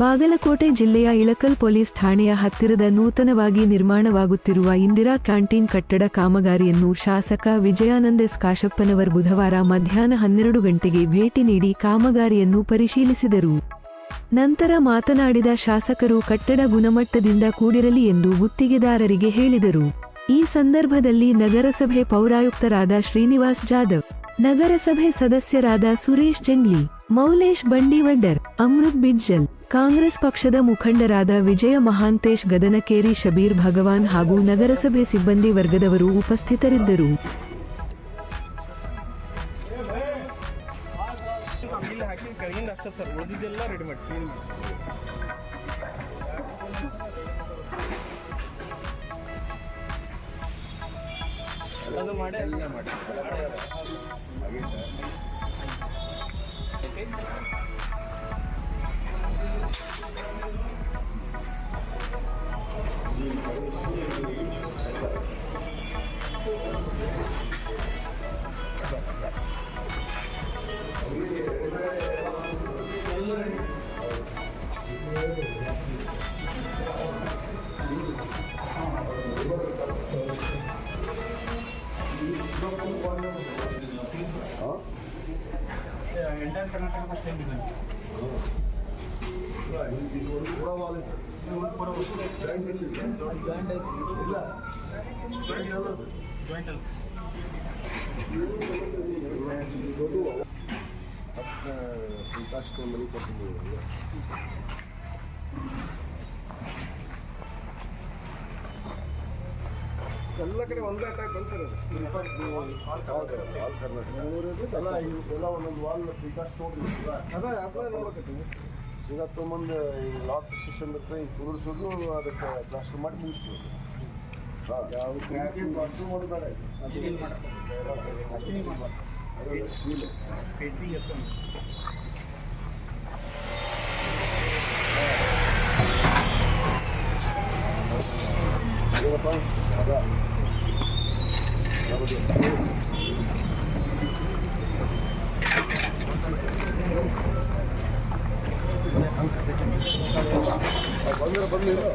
ಬಾಗಲಕೋಟೆ ಜಿಲ್ಲೆಯ ಇಳಕಲ್ ಪೊಲೀಸ್ ಠಾಣೆಯ ಹತ್ತಿರದ ನೂತನವಾಗಿ ನಿರ್ಮಾಣವಾಗುತ್ತಿರುವ ಇಂದಿರಾ ಕ್ಯಾಂಟೀನ್ ಕಟ್ಟಡ ಕಾಮಗಾರಿಯನ್ನು ಶಾಸಕ ವಿಜಯಾನಂದ ಎಸ್ ಕಾಶಪ್ಪನವರ್ ಬುಧವಾರ ಮಧ್ಯಾಹ್ನ 12 ಗಂಟೆಗೆ ಭೇಟಿ ನೀಡಿ ಕಾಮಗಾರಿಯನ್ನು ಪರಿಶೀಲಿಸಿದರು. ನಂತರ ಮಾತನಾಡಿದ ಶಾಸಕರು ಕಟ್ಟಡ ಗುಣಮಟ್ಟದಿಂದ ಕೂಡಿರಲಿ ಎಂದು ಗುತ್ತಿಗೆದಾರರಿಗೆ ಹೇಳಿದರು. ಈ ಸಂದರ್ಭದಲ್ಲಿ ನಗರಸಭೆ ಪೌರಾಯುಕ್ತರಾದ ಶ್ರೀನಿವಾಸ್ ಜಾಧವ್, ನಗರಸಭೆ ಸದಸ್ಯರಾದ ಸುರೇಶ್ ಜಂಗ್ಲಿ, ಮೌಲೇಶ್ ಬಂಡಿವಡ್ಡರ್, ಅಮೃತ್ ಬಿಜ್ಜಲ್, ಕಾಂಗ್ರೆಸ್ ಪಕ್ಷದ ಮುಖಂಡರಾದ ವಿಜಯ ಮಹಾಂತೇಶ್ ಗದನಕೇರಿ, ಶಬೀರ್ ಭಗವಾನ್ ಹಾಗೂ ನಗರಸಭೆ ಸಿಬ್ಬಂದಿ ವರ್ಗದವರು ಉಪಸ್ಥಿತರಿದ್ದರು. ಎಲ್ಲ ಕಡೆ ಒಂದೇ ಟೈಪ್ ಬಂದಿರೋದು ಎಲ್ಲ ಒಂದೊಂದು ವಾಲ್ ಪ್ರಿಕಾಸ್ಟ್ ಅದೇ ಅಪ್ಲೈ ನೋಡಕತ್ತೀವಿ. ಈಗ ತೊಗೊಂಬಂದು ಈ ಲಾಕ್ ಸಿಸ್ಟಮ್ ಇರ್ತದೆ, ಈಗ ಕುದುರಿಸೋದು ಅದಕ್ಕೆ ಪ್ಲಾಸ್ಟರ್ ಮಾಡಿ ಮುಗಿಸ್ಬೋದು. ಯಾವ ಪ್ಲಾಸ್ಟರ್ ಮಾಡೋದು ಬೇಡ, ಸೀಲ್ ಏನಪ್ಪ ಅದ ಬಂದಿರೋ